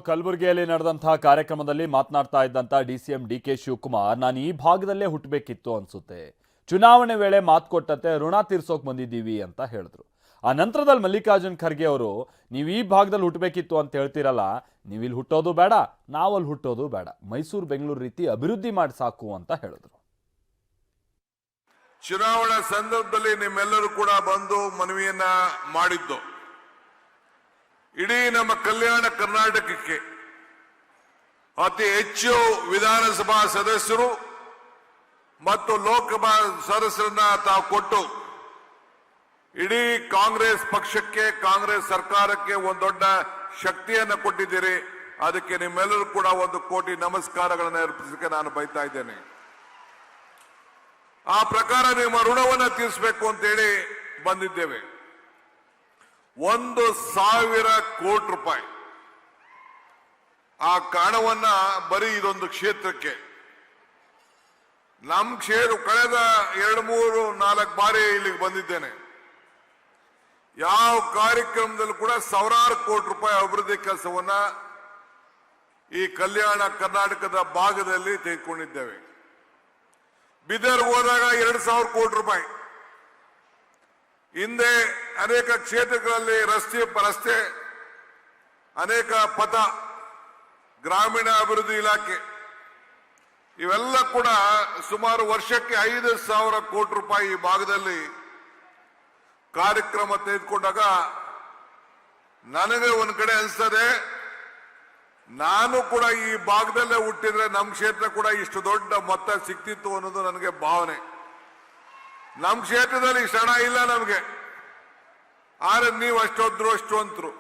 ಕಲಬುರಗಿಯಲ್ಲಿ ನಡೆದಂತಹ ಕಾರ್ಯಕ್ರಮದಲ್ಲಿ ಮಾತನಾಡ್ತಾ ಇದ್ದಂತ ಡಿಸಿಎಂ ಡಿಕೆ ಶಿವಕುಮಾರ್, ನಾನು ಈ ಭಾಗದಲ್ಲೇ ಹುಟ್ಟಬೇಕಿತ್ತು ಅನ್ಸುತ್ತೆ, ಚುನಾವಣೆ ವೇಳೆ ಮಾತು ಕೊಟ್ಟಂತೆ ಋಣ ತೀರ್ಸೋಕ್ ಬಂದಿದ್ದೀವಿ ಅಂತ ಹೇಳಿದ್ರು. ಆ ನಂತರದಲ್ಲಿ ಮಲ್ಲಿಕಾರ್ಜುನ್ ಖರ್ಗೆ ಅವರು, ನೀವು ಈ ಭಾಗದಲ್ಲಿ ಹುಟ್ಟಬೇಕಿತ್ತು ಅಂತ ಹೇಳ್ತಿರಲ್ಲ, ನೀವು ಇಲ್ಲಿ ಹುಟ್ಟೋದು ಬೇಡ, ನಾವಲ್ಲಿ ಹುಟ್ಟೋದು ಬೇಡ, ಮೈಸೂರು ಬೆಂಗಳೂರು ರೀತಿ ಅಭಿವೃದ್ಧಿ ಮಾಡಿ ಸಾಕು ಅಂತ ಹೇಳಿದ್ರು. ಚುನಾವಣಾ ಸಂದರ್ಭದಲ್ಲಿ ನಿಮ್ಮೆಲ್ಲರೂ ಕೂಡ ಬಂದು ಮನವಿಯನ್ನ ಮಾಡಿದ್ದು, ಇಡೀ ನಮ್ಮ ಕಲ್ಯಾಣ ಕರ್ನಾಟಕಕ್ಕೆ ಅತಿ ಹೆಚ್ಚು ವಿಧಾನಸಭಾ ಸದಸ್ಯರು ಮತ್ತು ಲೋಕಸಭಾ ಸದಸ್ಯರನ್ನ ತಾವು ಕೊಟ್ಟು ಇಡೀ ಕಾಂಗ್ರೆಸ್ ಪಕ್ಷಕ್ಕೆ, ಕಾಂಗ್ರೆಸ್ ಸರ್ಕಾರಕ್ಕೆ ಒಂದು ದೊಡ್ಡ ಶಕ್ತಿಯನ್ನು ಕೊಟ್ಟಿದ್ದೀರಿ. ಅದಕ್ಕೆ ನಿಮ್ಮೆಲ್ಲರೂ ಕೂಡ 1 ಕೋಟಿ ನಮಸ್ಕಾರಗಳನ್ನು ಅರ್ಪಿಸಲಿಕ್ಕೆ ನಾನು ಬಯಸ್ತಾ ಇದ್ದೇನೆ. ಆ ಪ್ರಕಾರ ನಿಮ್ಮ ಋಣವನ್ನು ತೀರಿಸಬೇಕು ಅಂತೇಳಿ ಬಂದಿದ್ದೇವೆ. 1,000 ಕೋಟಿ ರೂಪಾಯಿ ಆ ಹಣವನ್ನ ಬರೀ ಇದೊಂದು ಕ್ಷೇತ್ರಕ್ಕೆ, ನಮ್ಮ ಕ್ಷೇತ್ರ ಕಳೆದ 2-3-4 ಬಾರಿ ಇಲ್ಲಿಗೆ ಬಂದಿದ್ದೇನೆ. ಯಾವ ಕಾರ್ಯಕ್ರಮದಲ್ಲೂ ಕೂಡ ಸಾವಿರಾರು ಕೋಟಿ ರೂಪಾಯಿ ಅಭಿವೃದ್ಧಿ ಕೆಲಸವನ್ನ ಈ ಕಲ್ಯಾಣ ಕರ್ನಾಟಕದ ಭಾಗದಲ್ಲಿ ತೆಗೆದುಕೊಂಡಿದ್ದೇವೆ. ಬೀದರ್ ಹೋದಾಗ 2,000 ಕೋಟಿ ರೂಪಾಯಿ, ಹಿಂದೆ ಅನೇಕ ಕ್ಷೇತ್ರಗಳಲ್ಲಿ ರಸ್ತೆ, ಅನೇಕ ಪಥ, ಗ್ರಾಮೀಣ ಅಭಿವೃದ್ಧಿ ಇಲಾಖೆ, ಇವೆಲ್ಲ ಕೂಡ ಸುಮಾರು ವರ್ಷಕ್ಕೆ 5,000 ಕೋಟಿ ರೂಪಾಯಿ ಈ ಭಾಗದಲ್ಲಿ ಕಾರ್ಯಕ್ರಮ ತೆಗೆದುಕೊಂಡಾಗ ನನಗೆ ಒಂದ್ ಕಡೆ ಅನಿಸ್ತದೆ, ನಾನು ಕೂಡ ಈ ಭಾಗದಲ್ಲೇ ಹುಟ್ಟಿದ್ರೆ ನಮ್ಮ ಕ್ಷೇತ್ರ ಕೂಡ ಇಷ್ಟು ದೊಡ್ಡ ಮೊತ್ತ ಸಿಕ್ತಿತ್ತು ಅನ್ನೋದು ನನಗೆ ಭಾವನೆ. ನಮ್ಮ ಕ್ಷೇತ್ರದಲ್ಲಿ ಇಷ್ಟು ಹಣ ಇಲ್ಲ ನಮಗೆ, ಆದ್ರೆ ನೀವು ಅಷ್ಟೊಂದ್ರು.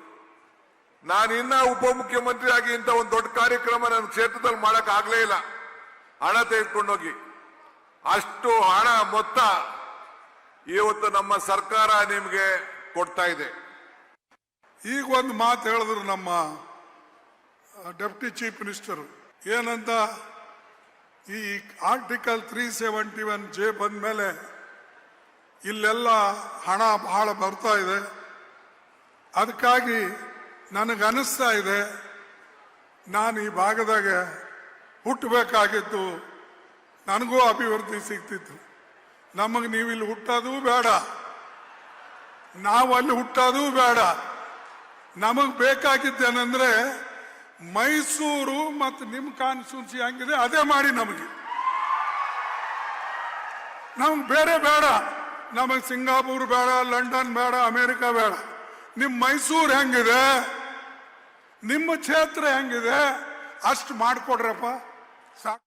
ನಾನು ಇನ್ನ ಉಪಮುಖ್ಯಮಂತ್ರಿ ಆಗಿ ಇಂಥ ಒಂದು ದೊಡ್ಡ ಕಾರ್ಯಕ್ರಮ ನನ್ನ ಕ್ಷೇತ್ರದಲ್ಲಿ ಮಾಡಕ್ ಆಗ್ಲೇ ಇಲ್ಲ, ಹಣ ತೆಗೆದುಕೊಂಡೋಗಿ. ಅಷ್ಟು ಹಣ ಮೊತ್ತ ಇವತ್ತು ನಮ್ಮ ಸರ್ಕಾರ ನಿಮಗೆ ಕೊಡ್ತಾ ಇದೆ. ಈಗ ಒಂದು ಮಾತು ಹೇಳಿದ್ರು ನಮ್ಮ ಡೆಪ್ಟಿ ಚೀಫ್ ಮಿನಿಸ್ಟರ್, ಏನಂತ, ಈ ಆರ್ಟಿಕಲ್ 371J ಬಂದ ಮೇಲೆ ಇಲ್ಲೆಲ್ಲ ಹಣ ಬಹಳ ಬರ್ತಾ ಇದೆ, ಅದಕ್ಕಾಗಿ ನನಗನ್ನಿಸ್ತಾ ಇದೆ ನಾನು ಈ ಭಾಗದಾಗ ಹುಟ್ಟಬೇಕಾಗಿತ್ತು, ನನಗೂ ಅಭಿವೃದ್ಧಿ ಸಿಗ್ತಿತ್ತು. ನಮಗೆ ನೀವು ಇಲ್ಲಿ ಹುಟ್ಟೋದು ಬೇಡ, ನಾವು ಅಲ್ಲಿ ಹುಟ್ಟೋದು ಬೇಡ. ನಮಗೆ ಬೇಕಾಗಿದ್ದೇನೆಂದ್ರೆ ಮೈಸೂರು ಮತ್ತು ನಿಮ್ಮ ಕಾನ್ಸ್ಟಿಟ್ಯೂನ್ಸಿ ಹಂಗಿದೆ ಅದೇ ಮಾಡಿ, ನಮಗೆ ಬೇರೆ ಬೇಡ. ನಮಗೆ ಸಿಂಗಾಪುರ್ ಬೇಡ, ಲಂಡನ್ ಬೇಡ, ಅಮೆರಿಕ ಬೇಡ. ನಿಮ್ಮ ಮೈಸೂರು ಹೆಂಗಿದೆ, ನಿಮ್ಮ ಕ್ಷೇತ್ರ ಹೆಂಗಿದೆ, ಅಷ್ಟು ಮಾಡಿಕೊಡ್ರಪ್ಪ ಸಾಕು.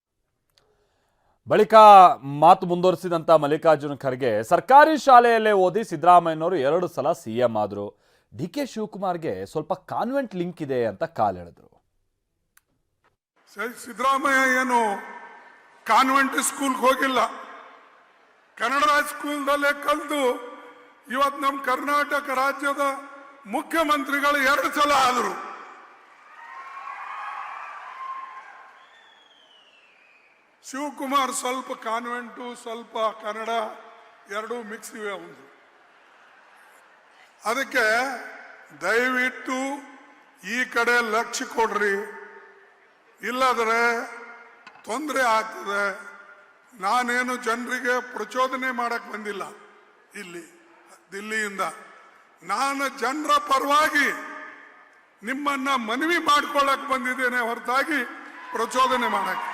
ಬಳಿಕ ಮಾತು ಮುಂದುವರಿಸಿದಂತ ಮಲ್ಲಿಕಾರ್ಜುನ್ ಖರ್ಗೆ, ಸರ್ಕಾರಿ ಶಾಲೆಯಲ್ಲೇ ಓದಿ ಸಿದ್ದರಾಮಯ್ಯನವರು 2 ಸಲ ಸಿಎಂ ಆದ್ರು, ಡಿಕೆ ಶಿವಕುಮಾರ್ಗೆ ಸ್ವಲ್ಪ ಕಾನ್ವೆಂಟ್ ಲಿಂಕ್ ಇದೆ ಅಂತ ಕಾಲೆಳೆದ್ರು. ಸಿದ್ದರಾಮಯ್ಯ ಏನು ಕಾನ್ವೆಂಟ್ ಸ್ಕೂಲ್ಗೆ ಹೋಗಿಲ್ಲ, ಕನ್ನಡ ಸ್ಕೂಲ್ದಲ್ಲೇ ಕಲಿತು ಇವತ್ತು ನಮ್ಮ ಕರ್ನಾಟಕ ರಾಜ್ಯದ ಮುಖ್ಯಮಂತ್ರಿಗಳು 2 ಸಲ ಆದರು. ಶಿವಕುಮಾರ್ ಸ್ವಲ್ಪ ಕಾನ್ವೆಂಟು, ಸ್ವಲ್ಪ ಕನ್ನಡ, ಎರಡೂ ಮಿಕ್ಸ್ ಇವೆ ಒಂದು. ಅದಕ್ಕೆ ದಯವಿಟ್ಟು ಈ ಕಡೆ ಲಕ್ಷ್ಯ ಕೊಡ್ರಿ, ಇಲ್ಲದ್ರೆ ತೊಂದರೆ ಆಗ್ತದೆ. ನಾನೇನು ಜನರಿಗೆ ಪ್ರಚೋದನೆ ಮಾಡಕ್ ಬಂದಿಲ್ಲ ಇಲ್ಲಿ ದಿಲ್ಲಿಯಿಂದ, ನಾನು ಜನರ ಪರವಾಗಿ ನಿಮ್ಮನ್ನ ಮನವಿ ಮಾಡ್ಕೊಳ್ಳಕ್ ಬಂದಿದ್ದೇನೆ ಹೊರತಾಗಿ ಪ್ರಚೋದನೆ ಮಾಡಕ್ಕೆ